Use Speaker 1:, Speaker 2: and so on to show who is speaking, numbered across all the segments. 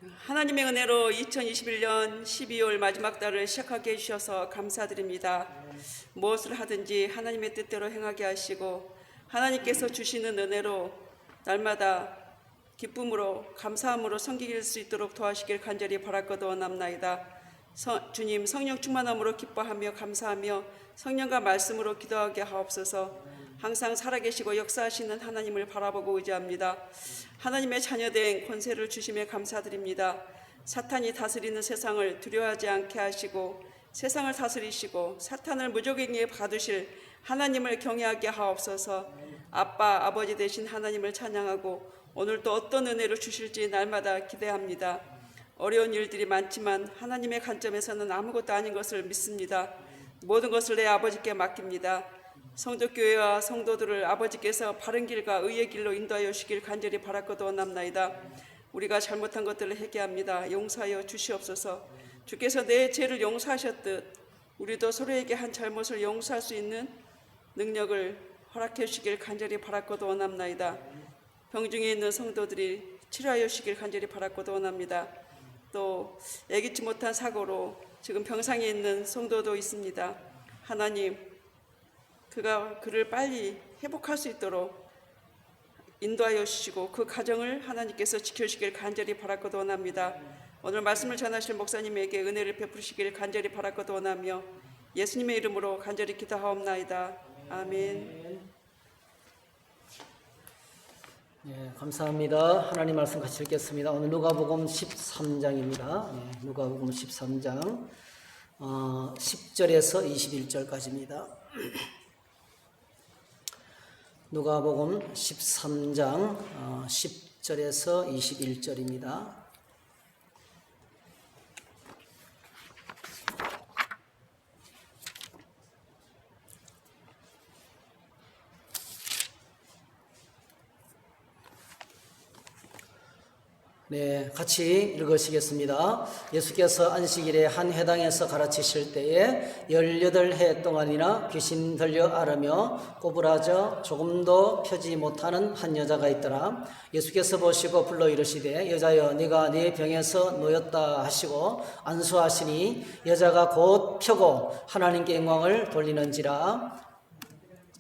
Speaker 1: 하나님의 은혜로 2021년 12월 마지막 달을 시작하게 해주셔서 감사드립니다. 무엇을 하든지 하나님의 뜻대로 행하게 하시고 하나님께서 주시는 은혜로 날마다 기쁨으로 감사함으로 섬길 수 있도록 도와주시길 간절히 바랄것 원합나이다. 주님, 성령 충만함으로 기뻐하며 감사하며 성령과 말씀으로 기도하게 하옵소서. 항상 살아계시고 역사하시는 하나님을 바라보고 의지합니다. 하나님의 자녀된 권세를 주심에 감사드립니다. 사탄이 다스리는 세상을 두려워하지 않게 하시고 세상을 다스리시고 사탄을 무적행에 가두실 하나님을 경외하게 하옵소서. 아빠, 아버지 되신 하나님을 찬양하고 오늘 또 어떤 은혜를 주실지 날마다 기대합니다. 어려운 일들이 많지만 하나님의 관점에서는 아무것도 아닌 것을 믿습니다. 모든 것을 내 아버지께 맡깁니다. 성도교회와 성도들을 아버지께서 바른 길과 의의 길로 인도하여 주시길 간절히 바랄것 원합나이다. 우리가 잘못한 것들을 회개합니다. 용서하여 주시옵소서. 주께서 내 죄를 용서하셨듯 우리도 서로에게 한 잘못을 용서할 수 있는 능력을 허락해 주시길 간절히 바랄것 원합나이다. 병중에 있는 성도들이 치료하여 주시길 간절히 바랄것 원합니다. 또 예기치 못한 사고로 지금 병상에 있는 성도도 있습니다. 하나님, 그를 빨리 회복할 수 있도록 인도하여 주시고 그 가정을 하나님께서 지켜주시길 간절히 바랄것 원합니다. 오늘 말씀을 전하실 목사님에게 은혜를 베푸시길 간절히 바랄것 원하며 예수님의 이름으로 간절히 기도하옵나이다. 아멘.
Speaker 2: 네, 감사합니다. 하나님 말씀 같이 읽겠습니다. 오늘 누가복음 13장입니다. 네, 누가복음 13장 10절에서 21절까지입니다. 누가복음 13장 10절에서 21절입니다. 네, 같이 읽으시겠습니다. 예수께서 안식일에 한 회당에서 가르치실 때에 18해 동안이나 귀신 들려 앓으며 꼬부라져 조금도 펴지 못하는 한 여자가 있더라. 예수께서 보시고 불러 이르시되 여자여 네가 네 병에서 놓였다 하시고 안수하시니 여자가 곧 펴고 하나님께 영광을 돌리는지라.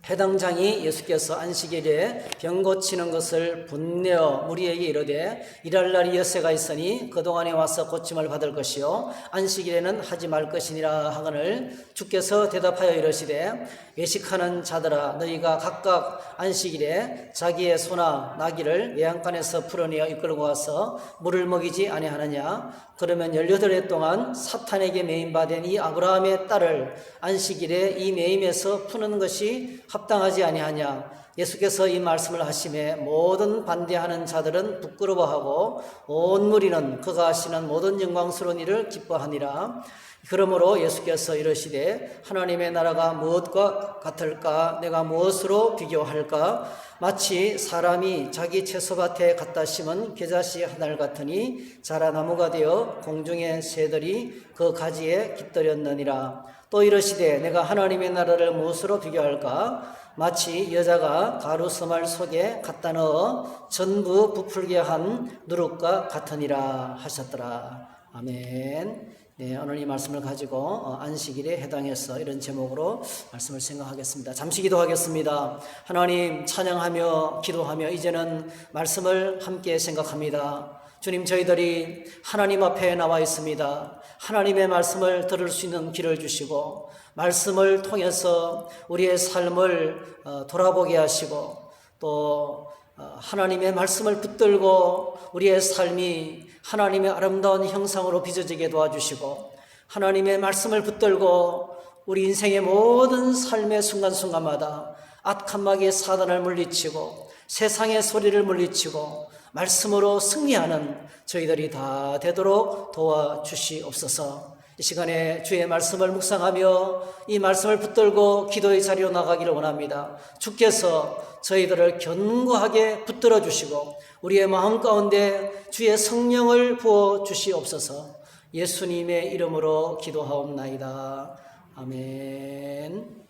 Speaker 2: 회당장이 예수께서 안식일에 병 고치는 것을 분내어 무리에게 이르되 일할 날이 엿새가 있으니 그동안에 와서 고침을 받을 것이요 안식일에는 하지 말 것이니라 하거늘 주께서 대답하여 이르시되 외식하는 자들아 너희가 각각 안식일에 자기의 소나 나귀를 외양간에서 풀어내어 이끌고 와서 물을 먹이지 아니하느냐. 그러면 18해 동안 사탄에게 매임받은 이 아브라함의 딸을 안식일에 이 매임에서 푸는 것이 합당하지 아니하냐. 예수께서 이 말씀을 하심에 모든 반대하는 자들은 부끄러워하고 온 무리는 그가 하시는 모든 영광스러운 일을 기뻐하니라. 그러므로 예수께서 이르시되 하나님의 나라가 무엇과 같을까? 내가 무엇으로 비교할까? 마치 사람이 자기 채소밭에 갖다 심은 겨자씨 한 알 같으니 자라나무가 되어 공중의 새들이 그 가지에 깃들였느니라. 또 이르시되 내가 하나님의 나라를 무엇으로 비교할까? 마치 여자가 가루 서말 속에 갖다 넣어 전부 부풀게 한 누룩과 같으니라 하셨더라. 아멘. 네, 오늘 이 말씀을 가지고 안식일에 해당해서 이런 제목으로 말씀을 생각하겠습니다. 잠시 기도하겠습니다. 하나님 찬양하며 기도하며 이제는 말씀을 함께 생각합니다. 주님, 저희들이 하나님 앞에 나와 있습니다. 하나님의 말씀을 들을 수 있는 길을 주시고 말씀을 통해서 우리의 삶을 돌아보게 하시고 또 하나님의 말씀을 붙들고 우리의 삶이 하나님의 아름다운 형상으로 빚어지게 도와주시고 하나님의 말씀을 붙들고 우리 인생의 모든 삶의 순간순간마다 악한 마귀의 사단을 물리치고 세상의 소리를 물리치고 말씀으로 승리하는 저희들이 다 되도록 도와주시옵소서. 이 시간에 주의 말씀을 묵상하며 이 말씀을 붙들고 기도의 자리로 나가기를 원합니다. 주께서 저희들을 견고하게 붙들어 주시고 우리의 마음 가운데 주의 성령을 부어 주시옵소서. 예수님의 이름으로 기도하옵나이다. 아멘.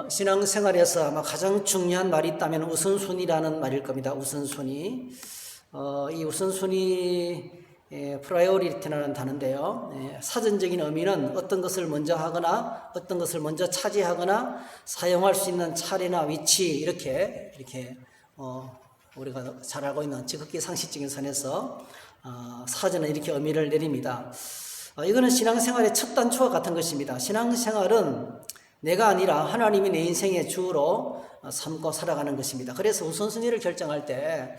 Speaker 2: 신앙생활에서 아마 가장 중요한 말이 있다면 우선순위라는 말일 겁니다. 우선순위. 이 우선순위 프라이오리티라는 단어인데요. 사전적인 의미는 어떤 것을 먼저 하거나 어떤 것을 먼저 차지하거나 사용할 수 있는 차례나 위치 이렇게 우리가 잘 알고 있는 지극히 상식적인 선에서 사전에 이렇게 의미를 내립니다. 이거는 신앙생활의 첫 단추와 같은 것입니다. 신앙생활은 내가 아니라 하나님이 내 인생의 주로 삼고 살아가는 것입니다. 그래서 우선순위를 결정할 때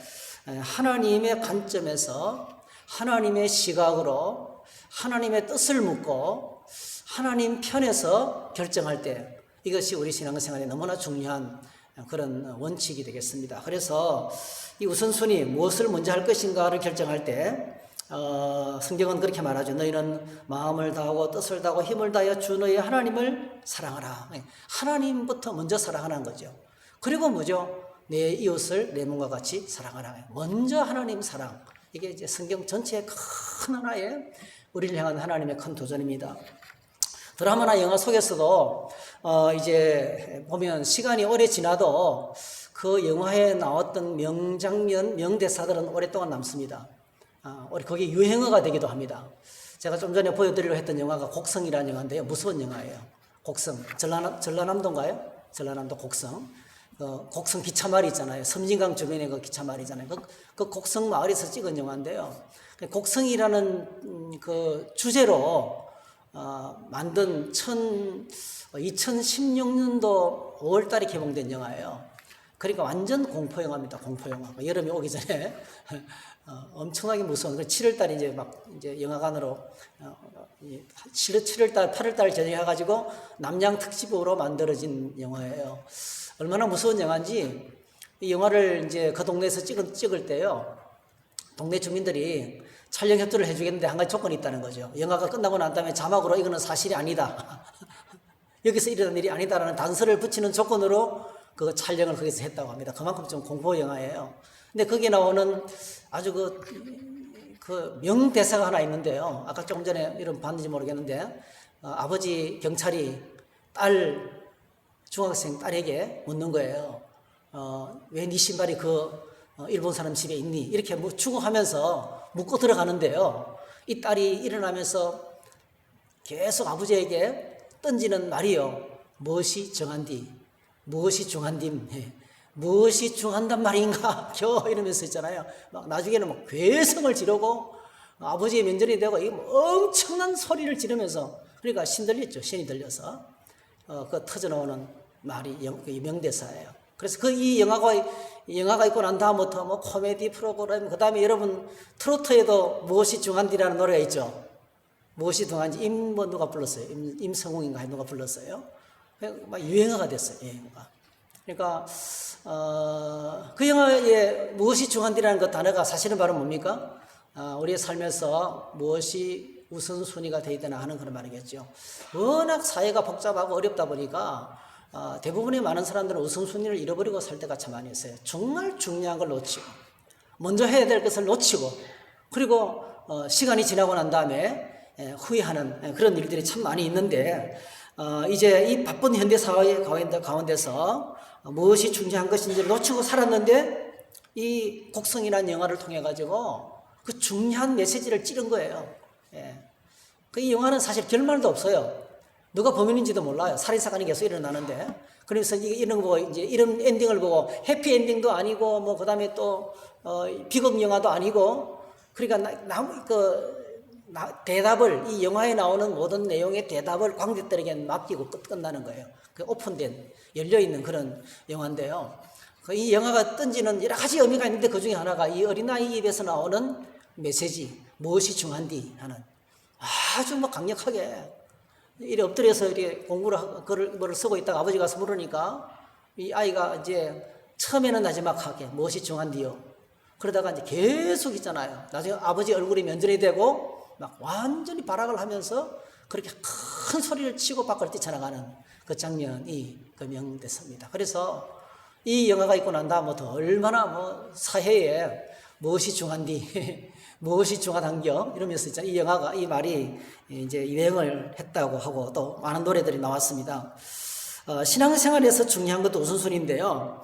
Speaker 2: 하나님의 관점에서 하나님의 시각으로 하나님의 뜻을 묻고 하나님 편에서 결정할 때 이것이 우리 신앙생활에 너무나 중요한 그런 원칙이 되겠습니다. 그래서 이 우선순위 무엇을 먼저 할 것인가를 결정할 때 성경은 그렇게 말하죠. 너희는 마음을 다하고 뜻을 다하고 힘을 다하여 주 너희 하나님을 사랑하라. 하나님부터 먼저 사랑하는 거죠. 그리고 뭐죠? 내 이웃을 내 몸과 같이 사랑하라. 먼저 하나님 사랑. 이게 이제 성경 전체의 큰 하나의 우리를 향한 하나님의 큰 도전입니다. 드라마나 영화 속에서도 이제 보면 시간이 오래 지나도 그 영화에 나왔던 명장면, 명대사들은 오랫동안 남습니다. 거기 유행어가 되기도 합니다. 제가 좀 전에 보여드리려고 했던 영화가 곡성이라는 영화인데요. 무서운 영화예요. 곡성. 전라남도인가요? 전라남도 곡성. 곡성 기차마을 있잖아요. 섬진강 주변에 그 기차마을이잖아요. 그 곡성 마을에서 찍은 영화인데요. 곡성이라는 그 주제로 만든 2016년도 5월 달에 개봉된 영화예요. 그러니까 완전 공포 영화입니다. 공포 영화. 여름이 오기 전에 엄청나게 무서운. 7월 달에 이제 영화관으로 7월 달, 8월 달 전해가지고 남양 특집으로 만들어진 영화예요. 얼마나 무서운 영화인지 이 영화를 이제 그 동네에서 찍을 때요. 동네 주민들이 촬영 협조를 해주겠는데 한 가지 조건이 있다는 거죠. 영화가 끝나고 난 다음에 자막으로 이거는 사실이 아니다. 여기서 일어난 일이 아니다라는 단서를 붙이는 조건으로 그 촬영을 거기서 했다고 합니다. 그만큼 좀 공포 영화예요. 근데 거기에 나오는 아주 그 명대사가 하나 있는데요. 아까 조금 전에 이름 봤는지 모르겠는데 아버지 경찰이 중학생 딸에게 묻는 거예요. 왜 네 신발이 일본 사람 집에 있니? 이렇게 추궁하면서 묻고 들어가는데요. 이 딸이 일어나면서 계속 아버지에게 던지는 말이요. 무엇이 정한디? 무엇이 중한딤? 무엇이 중한단 말인가? 이러면서 있잖아요. 나중에는 괴성을 지르고 아버지의 면전이 되고 엄청난 소리를 지르면서 그러니까 신들렸죠. 신이 들려서 터져나오는 말이 명대사예요. 그래서 이 영화가 있고 난 다음부터 코미디 프로그램, 그 다음에 여러분 트로트에도 무엇이 중한디라는 노래가 있죠. 무엇이 중한지 누가 불렀어요? 임성웅인가 누가 불렀어요? 막 유행어가 됐어요. 유행어가. 그러니까 그 영화에 무엇이 중한디라는 그 단어가 사실은 바로 뭡니까? 우리의 삶에서 무엇이 우선순위가 되어야 되나 하는 그런 말이겠죠. 워낙 사회가 복잡하고 어렵다 보니까 대부분의 많은 사람들은 우선순위를 잃어버리고 살 때가 참 많이 있어요. 정말 중요한 걸 놓치고 먼저 해야 될 것을 놓치고 그리고 시간이 지나고 난 다음에 후회하는 그런 일들이 참 많이 있는데 이제 이 바쁜 현대 사회 가운데서 무엇이 중요한 것인지를 놓치고 살았는데 이 곡성이라는 영화를 통해 가지고 그 중요한 메시지를 찌른 거예요. 이 영화는 사실 결말도 없어요. 누가 범인인지도 몰라요. 살인사건이 계속 일어나는데. 그래서 이런 거 보고, 이제 이런 엔딩을 보고, 해피 엔딩도 아니고, 그 다음에 또, 비극 영화도 아니고, 그러니까, 대답을, 이 영화에 나오는 모든 내용의 대답을 관객들에게 맡기고 끝나는 거예요. 오픈된, 열려있는 그런 영화인데요. 이 영화가 던지는 여러 가지 의미가 있는데 그 중에 하나가 이 어린아이 입에서 나오는 메시지, 무엇이 중한디 하는 아주 강력하게 이래 엎드려서 이렇게 뭐를 쓰고 있다가 아버지 가서 물으니까 이 아이가 이제 처음에는 나지막하게 무엇이 중한디요. 그러다가 이제 계속 있잖아요. 나중에 아버지 얼굴이 면전이 되고 막 완전히 발악을 하면서 그렇게 큰 소리를 치고 밖을 뛰쳐나가는 그 장면이 그 명대사입니다. 그래서 이 영화가 있고 난 다음부터 얼마나 사회에 무엇이 중한디 무엇이 중하단겨 이러면서 있잖아요. 이 영화가 이 말이 이제 유행을 했다고 하고 또 많은 노래들이 나왔습니다. 신앙생활에서 중요한 것도 우선순위인데요.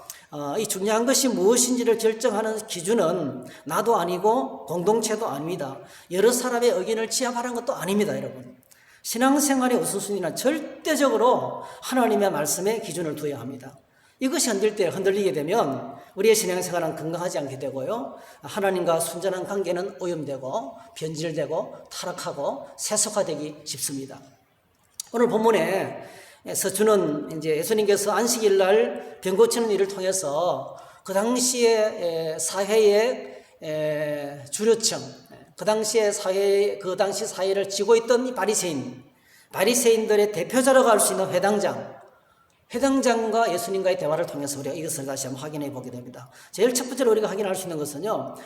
Speaker 2: 이 중요한 것이 무엇인지를 결정하는 기준은 나도 아니고 공동체도 아닙니다. 여러 사람의 의견을 취합하는 것도 아닙니다, 여러분. 신앙생활의 우선순위는 절대적으로 하나님의 말씀에 기준을 두어야 합니다. 이것이 흔들리게 되면 우리의 신앙생활은 건강하지 않게 되고요. 하나님과 순전한 관계는 오염되고 변질되고 타락하고 세속화되기 쉽습니다. 오늘 본문에서 주는 이제 예수님께서 안식일 날 병 고치는 일을 통해서 그 당시의 사회의 주류층, 그 당시 사회를 쥐고 있던 이 바리새인들의 대표자라고 할 수 있는 회당장과 예수님과의 대화를 통해서 우리가 이것을 다시 한번 확인해 보게 됩니다. 제일 첫 번째로 우리가 확인할 수 있는 것은요,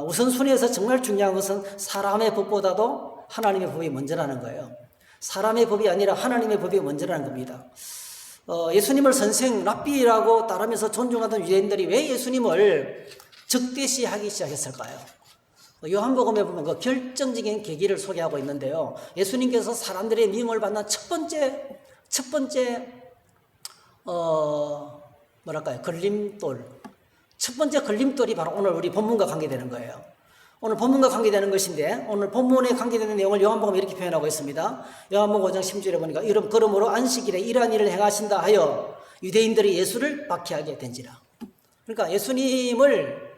Speaker 2: 우선순위에서 정말 중요한 것은 사람의 법보다도 하나님의 법이 먼저라는 거예요. 사람의 법이 아니라 하나님의 법이 먼저라는 겁니다. 예수님을 선생, 랍비라고 따르면서 존중하던 유대인들이 왜 예수님을 적대시하기 시작했을까요? 요한복음에 보면 그 결정적인 계기를 소개하고 있는데요. 예수님께서 사람들의 미움을 받는 첫 번째 걸림돌. 첫 번째 걸림돌이 바로 오늘 우리 본문과 관계되는 거예요. 오늘 본문과 관계되는 것인데, 오늘 본문에 관계되는 내용을 요한복음에 이렇게 표현하고 있습니다. 요한복음 5장 10절에 보니까 그러므로 안식일에 이러한 일을 행하신다 하여 유대인들이 예수를 박해하게 된지라. 그러니까 예수님을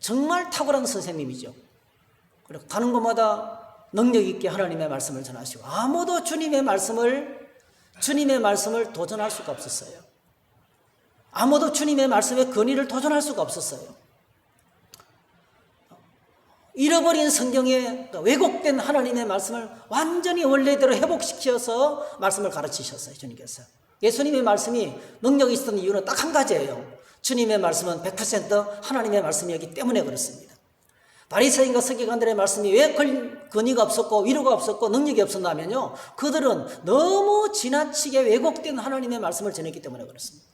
Speaker 2: 정말 탁월한 선생님이죠. 그리고 가는 곳마다 능력 있게 하나님의 말씀을 전하시고 아무도 주님의 말씀을 도전할 수가 없었어요. 아무도 주님의 말씀의 권위를 도전할 수가 없었어요. 잃어버린 성경에 왜곡된 하나님의 말씀을 완전히 원래대로 회복시켜서 말씀을 가르치셨어요, 주님께서. 예수님의 말씀이 능력이 있었던 이유는 딱 한 가지예요. 주님의 말씀은 100% 하나님의 말씀이었기 때문에 그렇습니다. 바리새인과 서기관들의 말씀이 왜 권위가 없었고 위로가 없었고 능력이 없었냐면요, 그들은 너무 지나치게 왜곡된 하나님의 말씀을 전했기 때문에 그렇습니다.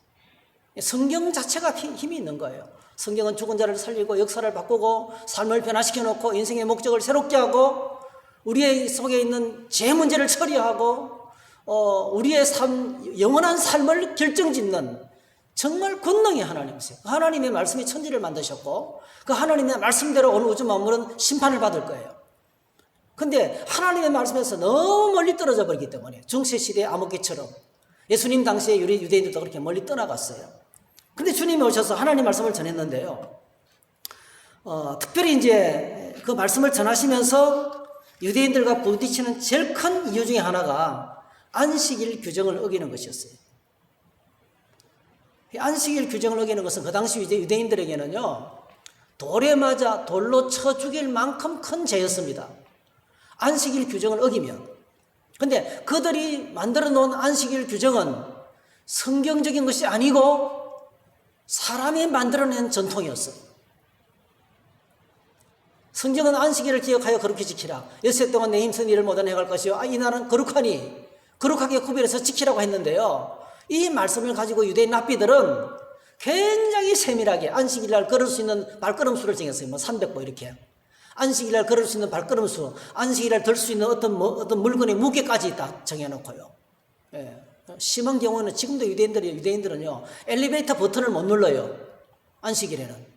Speaker 2: 성경 자체가 힘이 있는 거예요. 성경은 죽은 자를 살리고 역사를 바꾸고 삶을 변화시켜 놓고 인생의 목적을 새롭게 하고 우리의 속에 있는 죄 문제를 처리하고 우리의 영원한 삶을 결정짓는 정말 권능의 하나님이세요. 하나님의 말씀이 천지를 만드셨고 그 하나님의 말씀대로 오늘 우주 만물은 심판을 받을 거예요. 근데 하나님의 말씀에서 너무 멀리 떨어져 버리기 때문에 중세시대의 암흑기처럼 예수님 당시에 유대인들도 그렇게 멀리 떠나갔어요. 근데 주님이 오셔서 하나님 말씀을 전했는데요. 특별히 이제 그 말씀을 전하시면서 유대인들과 부딪히는 제일 큰 이유 중에 하나가 안식일 규정을 어기는 것이었어요. 안식일 규정을 어기는 것은 그 당시 유대인들에게는요, 돌에 맞아 돌로 쳐 죽일 만큼 큰 죄였습니다. 안식일 규정을 어기면. 근데 그들이 만들어 놓은 안식일 규정은 성경적인 것이 아니고 사람이 만들어낸 전통이었어요. 성경은 안식일을 기억하여 거룩히 지키라. 엿새 동안 내 힘쓴 일을 못 해갈 것이요. 이 날은 거룩하게 구별해서 지키라고 했는데요. 이 말씀을 가지고 유대인 랍비들은 굉장히 세밀하게 안식일날 걸을 수 있는 발걸음수를 정했어요. 300보 이렇게. 안식일날 걸을 수 있는 발걸음수, 안식일날 들 수 있는 어떤 물건의 무게까지 다 정해놓고요. 예. 심한 경우는 지금도 유대인들은요, 엘리베이터 버튼을 못 눌러요. 안식일에는.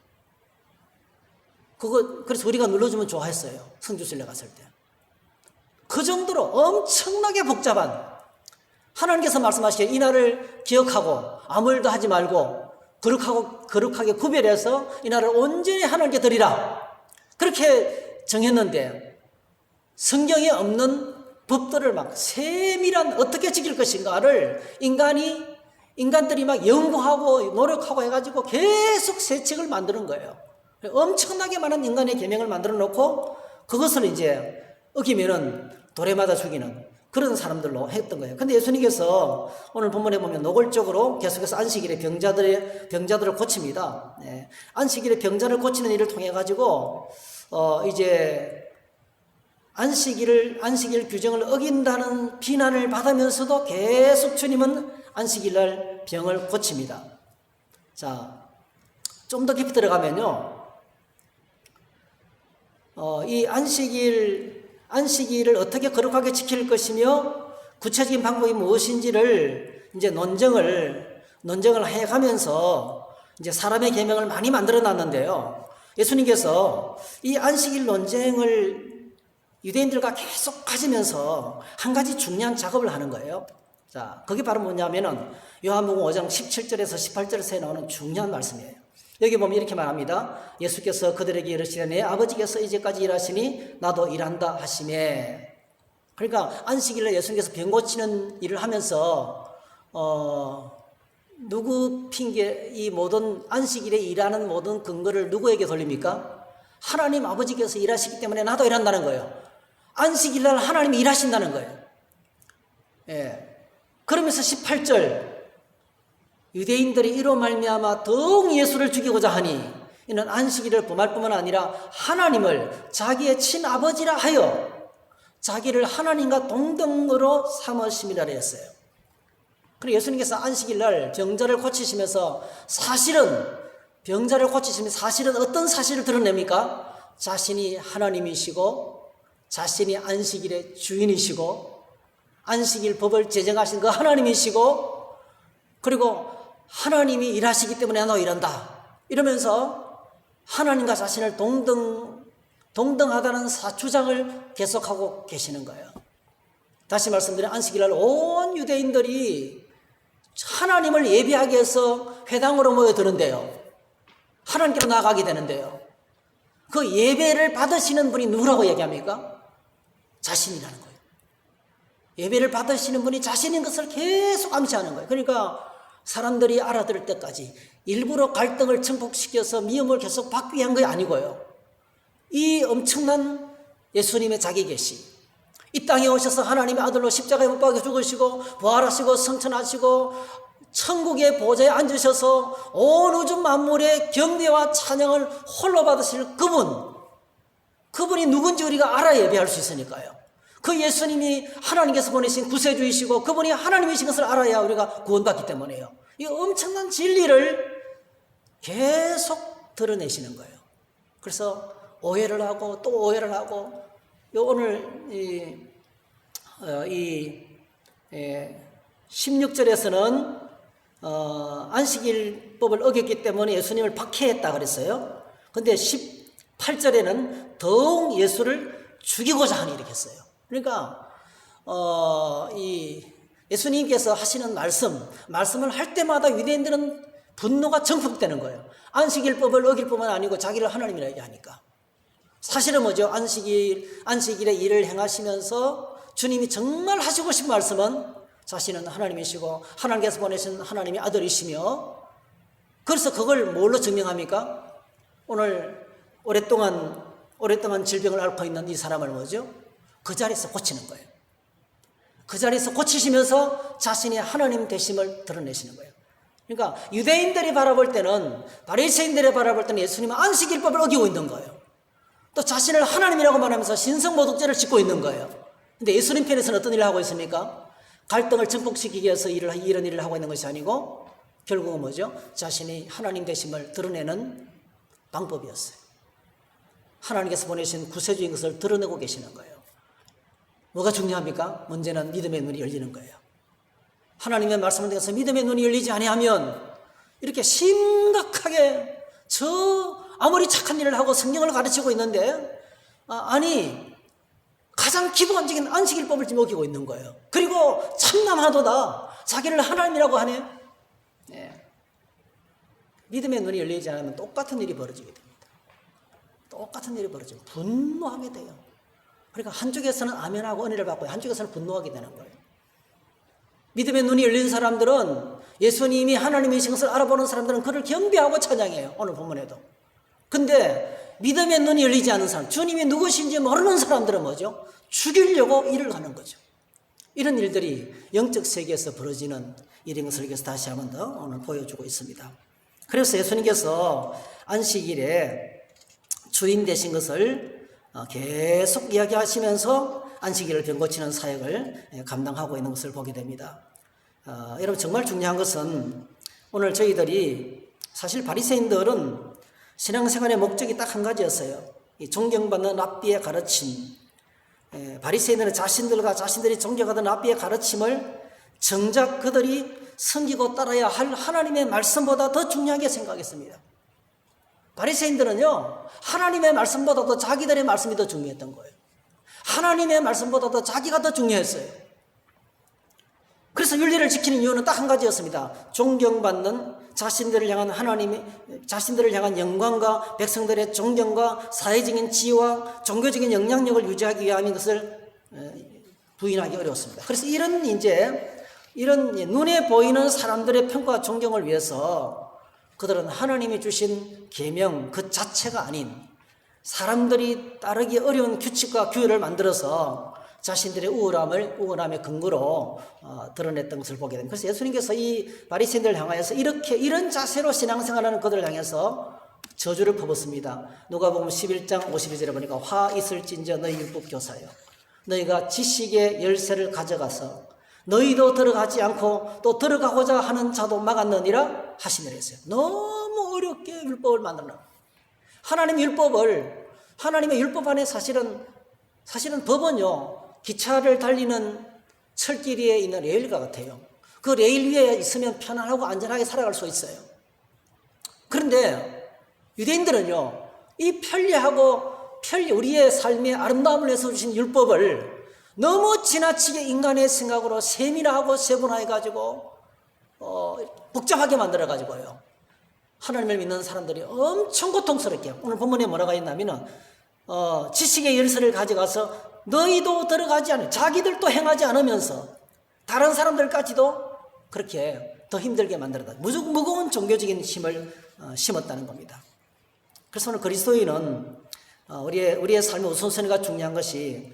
Speaker 2: 그래서 우리가 눌러주면 좋아했어요. 성주순례 갔을 때. 그 정도로 엄청나게 복잡한, 하나님께서 말씀하시기에 이 날을 기억하고 아무 일도 하지 말고 거룩하게 구별해서 이 날을 온전히 하나님께 드리라. 그렇게 정했는데 성경에 없는 법들을 막 세밀한 어떻게 지킬 것인가를 인간들이 막 연구하고 노력하고 해가지고 계속 새 책을 만드는 거예요. 엄청나게 많은 인간의 계명을 만들어 놓고 그것을 이제 어기면은 돌에 맞아 죽이는 그런 사람들로 했던 거예요. 근데 예수님께서 오늘 본문에 보면 노골적으로 계속해서 안식일에 병자들을 고칩니다. 네. 안식일에 병자를 고치는 일을 통해 가지고 이제 안식일 규정을 어긴다는 비난을 받으면서도 계속 주님은 안식일날 병을 고칩니다. 자, 좀 더 깊이 들어가면요, 이 안식일을 어떻게 거룩하게 지킬 것이며 구체적인 방법이 무엇인지를 이제 논증을 논쟁을 해가면서 이제 사람의 계명을 많이 만들어 놨는데요. 예수님께서 이 안식일 논쟁을 유대인들과 계속 가지면서 한 가지 중요한 작업을 하는 거예요. 자, 그게 바로 뭐냐면은 요한복음 5장 17절에서 18절에서 나오는 중요한 말씀이에요. 여기 보면 이렇게 말합니다. 예수께서 그들에게 이르시되 내 아버지께서 이제까지 일하시니 나도 일한다 하시매. 그러니까 안식일에 예수님께서 병 고치는 일을 하면서 누구 핑계, 이 모든 안식일에 일하는 모든 근거를 누구에게 돌립니까? 하나님 아버지께서 일하시기 때문에 나도 일한다는 거예요. 안식일날 하나님이 일하신다는 거예요. 예. 그러면서 18절 유대인들이 이로 말미암아 더욱 예수를 죽이고자 하니 이는 안식일을 범할 뿐만 아니라 하나님을 자기의 친아버지라 하여 자기를 하나님과 동등으로 삼으심이라 했어요. 그리고 예수님께서 안식일날 병자를 고치시면서 병자를 고치시면서 사실은 어떤 사실을 드러냅니까? 자신이 하나님이시고 자신이 안식일의 주인이시고 안식일 법을 제정하신 그 하나님이시고 그리고 하나님이 일하시기 때문에 너 일한다 이러면서 하나님과 자신을 동등하다는 주장을 계속하고 계시는 거예요. 다시 말씀드리면 안식일날 온 유대인들이 하나님을 예배하기 위해서 회당으로 모여드는데요. 하나님께로 나아가게 되는데요. 그 예배를 받으시는 분이 누구라고 얘기합니까? 자신이라는 거예요. 예배를 받으시는 분이 자신인 것을 계속 암시하는 거예요. 그러니까 사람들이 알아들을 때까지 일부러 갈등을 증폭시켜서 미움을 계속 받기 위한 게 아니고요. 이 엄청난 예수님의 자기 계시, 이 땅에 오셔서 하나님의 아들로 십자가에 못 박혀 죽으시고 부활하시고 성천하시고 천국의 보좌에 앉으셔서 온 우주 만물의 경배와 찬양을 홀로 받으실 그분이 누군지 우리가 알아야 예배할 수 있으니까요. 그 예수님이 하나님께서 보내신 구세주이시고 그분이 하나님이신 것을 알아야 우리가 구원받기 때문에요. 이 엄청난 진리를 계속 드러내시는 거예요. 그래서 오해를 하고 또 오해를 하고 오늘 16절에서는 안식일법을 어겼기 때문에 예수님을 박해했다 그랬어요. 근데 18절에는 더욱 예수를 죽이고자 하니 이렇게 했어요. 그러니까 예수님께서 하시는 말씀을 할 때마다 유대인들은 분노가 증폭되는 거예요. 안식일법을 어길 뿐만 아니고 자기를 하나님이라 얘기하니까. 사실은 뭐죠? 안식일에 일을 행하시면서 주님이 정말 하시고 싶은 말씀은 자신은 하나님이시고 하나님께서 보내신 하나님의 아들이시며, 그래서 그걸 뭘로 증명합니까? 오늘 오랫동안 질병을 앓고 있는 이 사람을 뭐죠? 그 자리에서 고치는 거예요. 그 자리에서 고치시면서 자신이 하나님 되심을 드러내시는 거예요. 그러니까 유대인들이 바라볼 때는, 바리새인들이 바라볼 때는 예수님은 안식일법을 어기고 있는 거예요. 또 자신을 하나님이라고 말하면서 신성모독죄를 짓고 있는 거예요. 근데 예수님 편에서는 어떤 일을 하고 있습니까? 갈등을 증폭시키기 위해서 이런 일을 하고 있는 것이 아니고 결국은 뭐죠? 자신이 하나님 되심을 드러내는 방법이었어요. 하나님께서 보내신 구세주인 것을 드러내고 계시는 거예요. 뭐가 중요합니까? 문제는 믿음의 눈이 열리는 거예요. 하나님의 말씀을 통해서 믿음의 눈이 열리지 아니하면 이렇게 심각하게 아무리 착한 일을 하고 성경을 가르치고 있는데 가장 기본적인 안식일법을 지금 어기고 있는 거예요. 그리고 참남하도다 자기를 하나님이라고 하네. 네. 믿음의 눈이 열리지 않으면 똑같은 일이 벌어지게 됩니다. 똑같은 일이 벌어지면 분노하게 돼요. 그러니까 한쪽에서는 아멘하고 은혜를 받고 한쪽에서는 분노하게 되는 거예요. 믿음의 눈이 열린 사람들은, 예수님이 하나님이신 것을 알아보는 사람들은 그를 경배하고 찬양해요. 오늘 본문에도. 근데 믿음의 눈이 열리지 않은 사람, 주님이 누구신지 모르는 사람들은 뭐죠? 죽이려고 일을 하는 거죠. 이런 일들이 영적 세계에서 벌어지는 일인 것을 여기서 다시 한번 더 오늘 보여주고 있습니다. 그래서 예수님께서 안식일에 주인 되신 것을 계속 이야기하시면서 안식일을 병 고치는 사역을 감당하고 있는 것을 보게 됩니다. 여러분, 정말 중요한 것은 오늘 저희들이, 사실 바리새인들은 신앙생활의 목적이 딱 한 가지였어요. 이 존경받는 랍비의 가르침, 바리새인들은 자신들이 존경하던 랍비의 가르침을 정작 그들이 섬기고 따라야 할 하나님의 말씀보다 더 중요하게 생각했습니다. 바리새인들은요, 하나님의 말씀보다도 자기들의 말씀이 더 중요했던 거예요. 하나님의 말씀보다도 자기가 더 중요했어요. 그래서 윤리를 지키는 이유는 딱 한 가지였습니다. 존경받는 자신들을 향한 하나님의, 자신들을 향한 영광과 백성들의 존경과 사회적인 지위와 종교적인 영향력을 유지하기 위함인 것을 부인하기 어려웠습니다. 그래서 이런 눈에 보이는 사람들의 평가와 존경을 위해서 그들은 하나님이 주신 계명 그 자체가 아닌 사람들이 따르기 어려운 규칙과 규율을 만들어서 자신들의 우월함의 근거로 드러냈던 것을 보게 됩니다. 그래서 예수님께서 이 바리새인들을 향하여서 이런 자세로 신앙생활하는 그들을 향해서 저주를 퍼붓습니다. 누가복음 11장 52절에 보니까 화 있을진저 너희 율법 교사여 너희가 지식의 열쇠를 가져가서 너희도 들어가지 않고 또 들어가고자 하는 자도 막았느니라 하시니라 했어요. 너무 어렵게 율법을 만들어. 하나님의 율법 안에 사실은 법은요, 기차를 달리는 철길 위에 있는 레일과 같아요. 그 레일 위에 있으면 편안하고 안전하게 살아갈 수 있어요. 그런데 유대인들은요, 이 우리의 삶의 아름다움을 위해서 주신 율법을 너무 지나치게 인간의 생각으로 세밀하고 세분화해가지고 복잡하게 만들어가지고요. 하나님을 믿는 사람들이 엄청 고통스럽게, 오늘 본문에 뭐라고 했냐면은 지식의 열쇠를 가져가서 너희도 들어가지 않으면, 자기들도 행하지 않으면서 다른 사람들까지도 그렇게 더 힘들게 만들었다. 무거운 종교적인 힘을 심었다는 겁니다. 그래서 오늘 그리스도인은 우리의 삶의 우선순위가 중요한 것이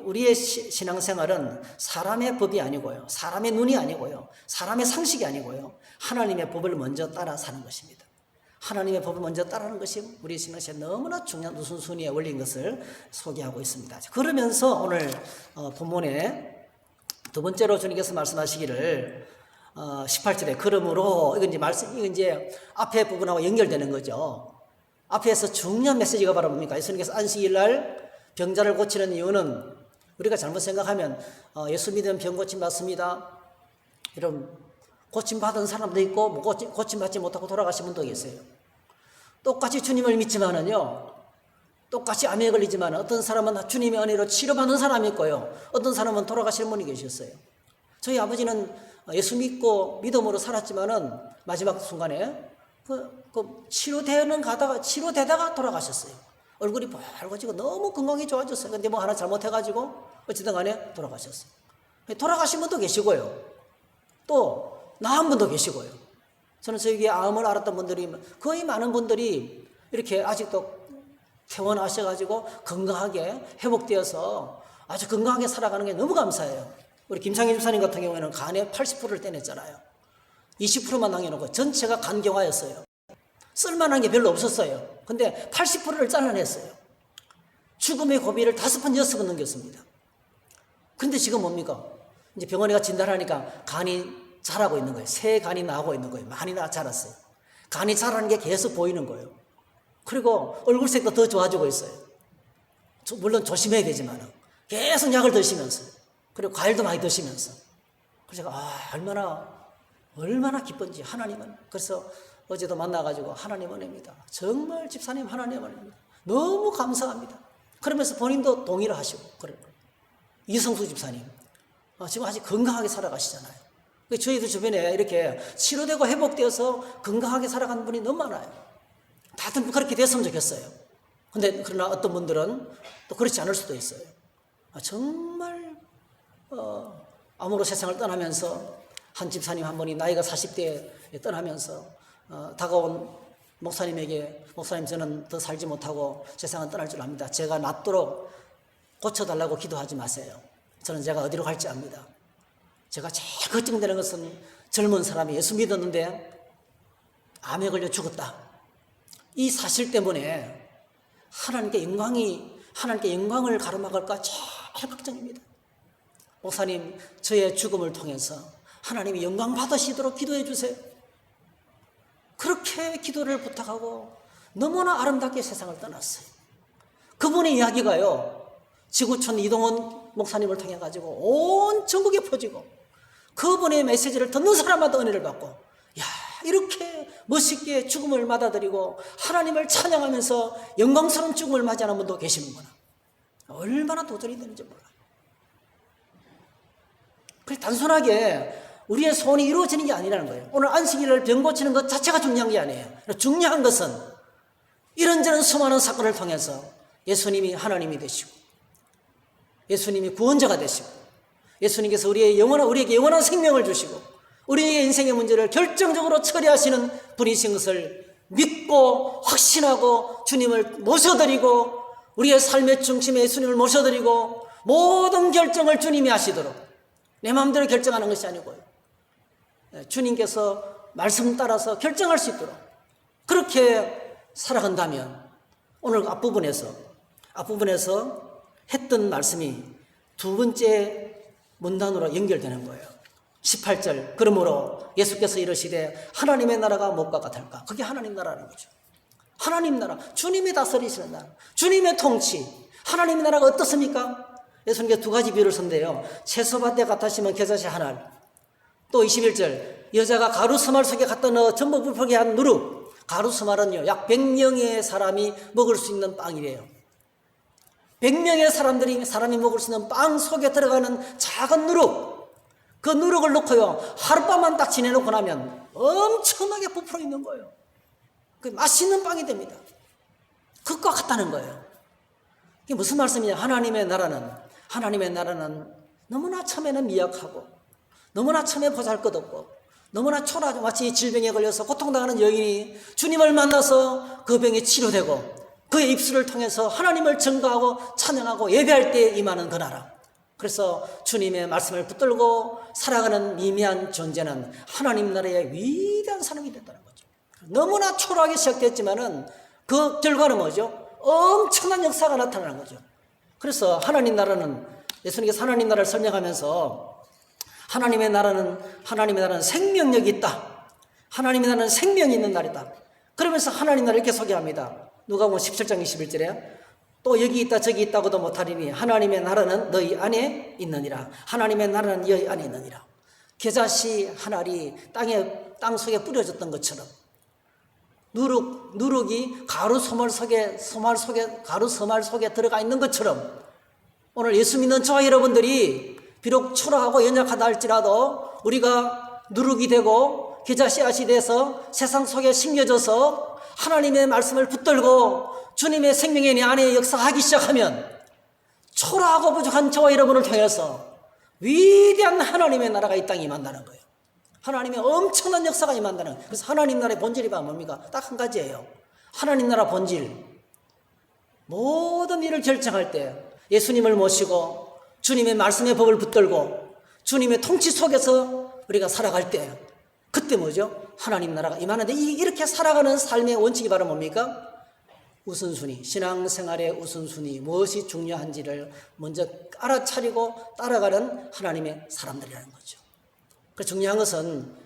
Speaker 2: 우리의 신앙생활은 사람의 법이 아니고요, 사람의 눈이 아니고요, 사람의 상식이 아니고요, 하나님의 법을 먼저 따라 사는 것입니다. 하나님의 법을 먼저 따르는 것이 우리 신앙생활에 너무나 중요한 우선순위의 원리인 것을 소개하고 있습니다. 그러면서 오늘 본문에 두 번째로 주님께서 말씀하시기를 18절에 그러므로 이건 이제 앞에 부분하고 연결되는 거죠. 앞에서 중요한 메시지가 바로 뭡니까? 예수님께서 안식일 날 병자를 고치는 이유는 우리가 잘못 생각하면 예수 믿으면 병 고침 받습니다. 이런 고침 받은 사람도 있고 고침 받지 못하고 돌아가신 분도 계세요. 똑같이 주님을 믿지만은요, 똑같이 암에 걸리지만 어떤 사람은 주님의 은혜로 치료받는 사람이 있고요, 어떤 사람은 돌아가시는 분이 계셨어요. 저희 아버지는 예수 믿고 믿음으로 살았지만은 마지막 순간에 치료되다가 돌아가셨어요. 얼굴이 빨개지고 너무 건강이 좋아졌어요. 근데 뭐 하나 잘못해가지고 어쨌든 간에 돌아가셨어요. 돌아가신 분도 계시고요, 또 나은 분도 계시고요. 저는 저에게 암을 앓았던 분들이 거의 많은 분들이 이렇게 아직도 퇴원하셔가지고 건강하게 회복되어서 아주 건강하게 살아가는 게 너무 감사해요. 우리 김창희 집사님 같은 경우에는 간에 80%를 떼냈잖아요. 20%만 남겨놓고 전체가 간경화였어요. 쓸만한 게 별로 없었어요. 근데 80%를 잘라냈어요. 죽음의 고비를 5번, 6번 넘겼습니다. 근데 지금 뭡니까? 이제 병원에 가 진단하니까 간이 자라고 있는 거예요. 새 간이 나오고 있는 거예요. 많이 자랐어요. 간이 자라는 게 계속 보이는 거예요. 그리고 얼굴색도 더 좋아지고 있어요. 물론 조심해야 되지만 계속 약을 드시면서, 그리고 과일도 많이 드시면서. 그래서 제가 얼마나 기쁜지, 하나님은. 그래서 어제도 만나가지고 하나님 은혜입니다. 정말 집사님 하나님 은혜입니다. 너무 감사합니다. 그러면서 본인도 동의를 하시고 그래요. 이성수 집사님 지금 아직 건강하게 살아가시잖아요. 저희들 주변에 이렇게 치료되고 회복되어서 건강하게 살아가는 분이 너무 많아요. 다들 그렇게 됐으면 좋겠어요. 그러나 어떤 분들은 또 그렇지 않을 수도 있어요. 정말 암으로 세상을 떠나면서 한 집사님 한 분이 나이가 40대에 떠나면서 다가온 목사님에게, 목사님 저는 더 살지 못하고 세상은 떠날 줄 압니다. 제가 낫도록 고쳐달라고 기도하지 마세요. 저는 제가 어디로 갈지 압니다. 제가 제일 걱정되는 것은 젊은 사람이 예수 믿었는데 암에 걸려 죽었다. 이 사실 때문에 하나님께 영광을 가로막을까 제일 걱정입니다. 목사님, 저의 죽음을 통해서 하나님이 영광 받으시도록 기도해 주세요. 그렇게 기도를 부탁하고 너무나 아름답게 세상을 떠났어요. 그분의 이야기가요, 지구촌 이동원 목사님을 통해 가지고 온 전국에 퍼지고 그분의 메시지를 듣는 사람마다 은혜를 받고, 야, 이렇게 멋있게 죽음을 받아들이고 하나님을 찬양하면서 영광스러운 죽음을 맞이하는 분도 계시는구나. 얼마나 도전이 되는지 몰라요. 그래서 단순하게 우리의 소원이 이루어지는 게 아니라는 거예요. 오늘 안식일을 병 고치는 것 자체가 중요한 게 아니에요. 중요한 것은 이런저런 수많은 사건을 통해서 예수님이 하나님이 되시고, 예수님이 구원자가 되시고, 예수님께서 우리에게 영원한 생명을 주시고, 우리의 인생의 문제를 결정적으로 처리하시는 분이신 것을 믿고 확신하고 주님을 모셔드리고, 우리의 삶의 중심에 예수님을 모셔드리고, 모든 결정을 주님이 하시도록, 내 마음대로 결정하는 것이 아니고요, 주님께서 말씀 따라서 결정할 수 있도록 그렇게 살아간다면, 오늘 앞부분에서 했던 말씀이 두 번째 문단으로 연결되는 거예요. 18절, 그러므로 예수께서 이르시되 하나님의 나라가 무엇과 같을까? 그게 하나님 나라라는 거죠. 하나님 나라, 주님이 다스리시는 나라, 주님의 통치. 하나님의 나라가 어떻습니까? 예수님께서 두 가지 비유를 쓴대요. 채소밭에 갖다 심은 겨자씨 한 알, 또 21절, 여자가 가루 스말 속에 갖다 넣어 전부 불풀게 한 누룩. 가루 스말은요, 약 100명의 사람이 먹을 수 있는 빵이래요. 100명의 사람이 먹을 수 있는 빵 속에 들어가는 작은 누룩. 그 누룩을 넣고요, 하룻밤만 딱 지내놓고 나면 엄청나게 부풀어 있는 거예요. 그 맛있는 빵이 됩니다. 그것과 같다는 거예요. 이게 무슨 말씀이냐? 하나님의 나라는 너무나 처음에는 미약하고, 너무나 처음에 보잘것없고, 너무나 초라하고, 마치 질병에 걸려서 고통당하는 여인이 주님을 만나서 그 병이 치료되고, 그의 입술을 통해서 하나님을 증거하고 찬양하고 예배할 때 임하는 그 나라. 그래서 주님의 말씀을 붙들고 살아가는 미미한 존재는 하나님 나라의 위대한 사람이 됐다는 거죠. 너무나 초라하게 시작됐지만은 그 결과는 뭐죠? 엄청난 역사가 나타나는 거죠. 그래서 하나님 나라는, 예수님께서 하나님 나라를 설명하면서 하나님의 나라는 생명력이 있다. 하나님의 나라는 생명이 있는 나라다. 그러면서 하나님 나라를 이렇게 소개합니다. 누가복음 17장 21절에 또 여기 있다 저기 있다고도 못하리니 하나님의 나라는 너희 안에 있느니라. 하나님의 나라는 너희 안에 있느니라. 겨자씨 한 알이 땅 속에 뿌려졌던 것처럼, 누룩이 가루 소말 속에 들어가 있는 것처럼, 오늘 예수 믿는 저와 여러분들이 비록 초라하고 연약하다 할지라도 우리가 누룩이 되고 겨자씨앗이 돼서 세상 속에 심겨져서 하나님의 말씀을 붙들고 주님의 생명이 내 안에 역사하기 시작하면, 초라하고 부족한 저와 여러분을 통해서 위대한 하나님의 나라가 이 땅에 임한다는 거예요. 하나님의 엄청난 역사가 임한다는 거예요. 그래서 하나님 나라의 본질이 뭡니까? 딱 한 가지예요. 하나님 나라 본질, 모든 일을 결정할 때 예수님을 모시고 주님의 말씀의 법을 붙들고 주님의 통치 속에서 우리가 살아갈 때, 그때 뭐죠? 하나님 나라가 임하는데, 이렇게 살아가는 삶의 원칙이 바로 뭡니까? 우선순위, 신앙생활의 우선순위, 무엇이 중요한지를 먼저 알아차리고 따라가는 하나님의 사람들이라는 거죠. 그 중요한 것은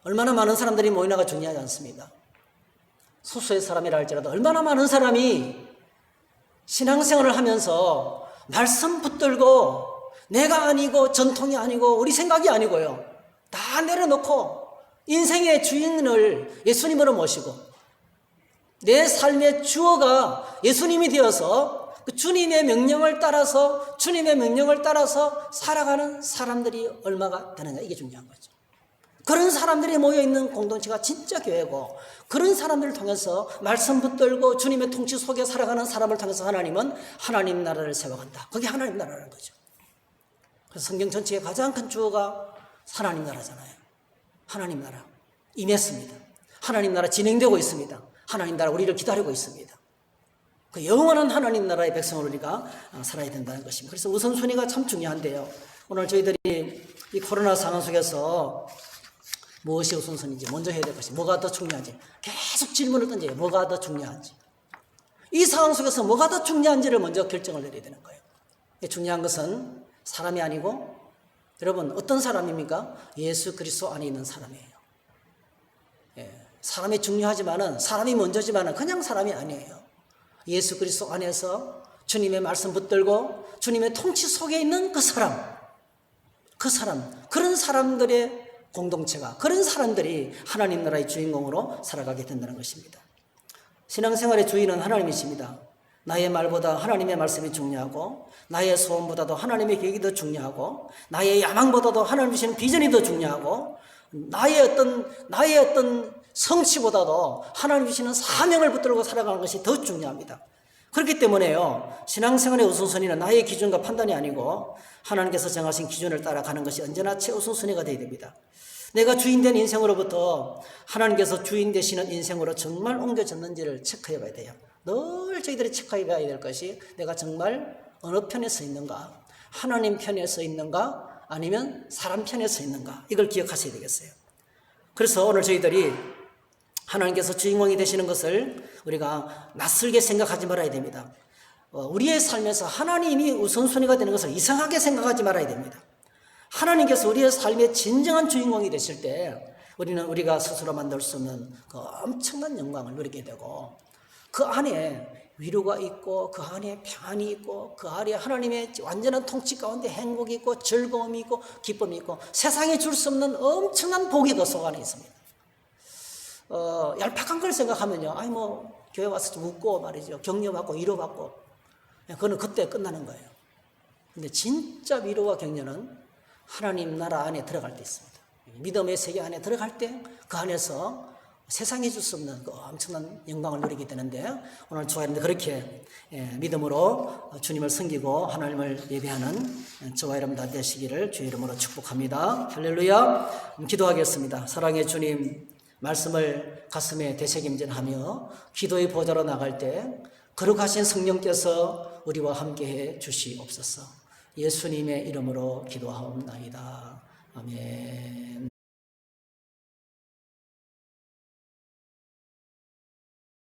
Speaker 2: 얼마나 많은 사람들이 모이나가 중요하지 않습니다. 소수의 사람이라 할지라도 얼마나 많은 사람이 신앙생활을 하면서 말씀 붙들고 내가 아니고 전통이 아니고 우리 생각이 아니고요, 다 내려놓고 인생의 주인을 예수님으로 모시고 내 삶의 주어가 예수님이 되어서 그 주님의 명령을 따라서 살아가는 사람들이 얼마가 되느냐, 이게 중요한 거죠. 그런 사람들이 모여있는 공동체가 진짜 교회고, 그런 사람들을 통해서 말씀 붙들고 주님의 통치 속에 살아가는 사람을 통해서 하나님은 하나님 나라를 세워간다. 그게 하나님 나라라는 거죠. 그래서 성경 전체의 가장 큰 주어가 하나님 나라잖아요. 하나님 나라 임했습니다. 하나님 나라 진행되고 있습니다. 하나님 나라 우리를 기다리고 있습니다. 그 영원한 하나님 나라의 백성으로 우리가 살아야 된다는 것입니다. 그래서 우선순위가 참 중요한데요, 오늘 저희들이 이 코로나 상황 속에서 무엇이 우선순위인지, 먼저 해야 될 것이 뭐가 더 중요한지 계속 질문을 던져요. 뭐가 더 중요한지, 이 상황 속에서 뭐가 더 중요한지를 먼저 결정을 내려야 되는 거예요. 중요한 것은 사람이 아니고, 여러분 어떤 사람입니까? 예수 그리스도 안에 있는 사람이에요. 사람이 중요하지만은, 사람이 먼저지만은 그냥 사람이 아니에요. 예수 그리스도 안에서 주님의 말씀 붙들고 주님의 통치 속에 있는 그 사람, 그 사람, 그런 사람들의 공동체가, 그런 사람들이 하나님 나라의 주인공으로 살아가게 된다는 것입니다. 신앙생활의 주인은 하나님이십니다. 나의 말보다 하나님의 말씀이 중요하고, 나의 소원보다도 하나님의 계획이 더 중요하고, 나의 야망보다도 하나님 주시는 비전이 더 중요하고, 나의 어떤 성취보다도 하나님 주시는 사명을 붙들고 살아가는 것이 더 중요합니다. 그렇기 때문에요, 신앙생활의 우선순위는 나의 기준과 판단이 아니고 하나님께서 정하신 기준을 따라가는 것이 언제나 최우선순위가 되어야 됩니다. 내가 주인된 인생으로부터 하나님께서 주인 되시는 인생으로 정말 옮겨졌는지를 체크해 봐야 돼요. 늘 저희들이 체크해 봐야 될 것이, 내가 정말 어느 편에 서 있는가, 하나님 편에 서 있는가, 아니면 사람 편에 서 있는가, 이걸 기억하셔야 되겠어요. 그래서 오늘 저희들이 하나님께서 주인공이 되시는 것을 우리가 낯설게 생각하지 말아야 됩니다. 우리의 삶에서 하나님이 우선순위가 되는 것을 이상하게 생각하지 말아야 됩니다. 하나님께서 우리의 삶의 진정한 주인공이 되실 때 우리는 우리가 스스로 만들 수 없는 그 엄청난 영광을 누리게 되고, 그 안에 위로가 있고, 그 안에 평안이 있고, 그 안에 하나님의 완전한 통치 가운데 행복이 있고, 즐거움이 있고, 기쁨이 있고, 세상에 줄 수 없는 엄청난 복이 그 속 안에 있습니다. 얄팍한 걸 생각하면요, 교회 와서 좀 웃고 말이죠, 격려받고 위로받고, 그거는 그때 끝나는 거예요. 근데 진짜 위로와 격려는 하나님 나라 안에 들어갈 때 있습니다. 믿음의 세계 안에 들어갈 때 그 안에서 세상에 줄 수 없는 그 엄청난 영광을 누리게 되는데, 오늘 주일인데 그렇게 믿음으로 주님을 섬기고 하나님을 예배하는 저와 여러분 다 되시기를 주의 이름으로 축복합니다. 할렐루야. 기도하겠습니다. 사랑의 주님, 말씀을 가슴에 되새김질하며 기도의 보좌로 나갈 때 거룩하신 성령께서 우리와 함께해 주시옵소서. 예수님의 이름으로 기도하옵나이다. 아멘.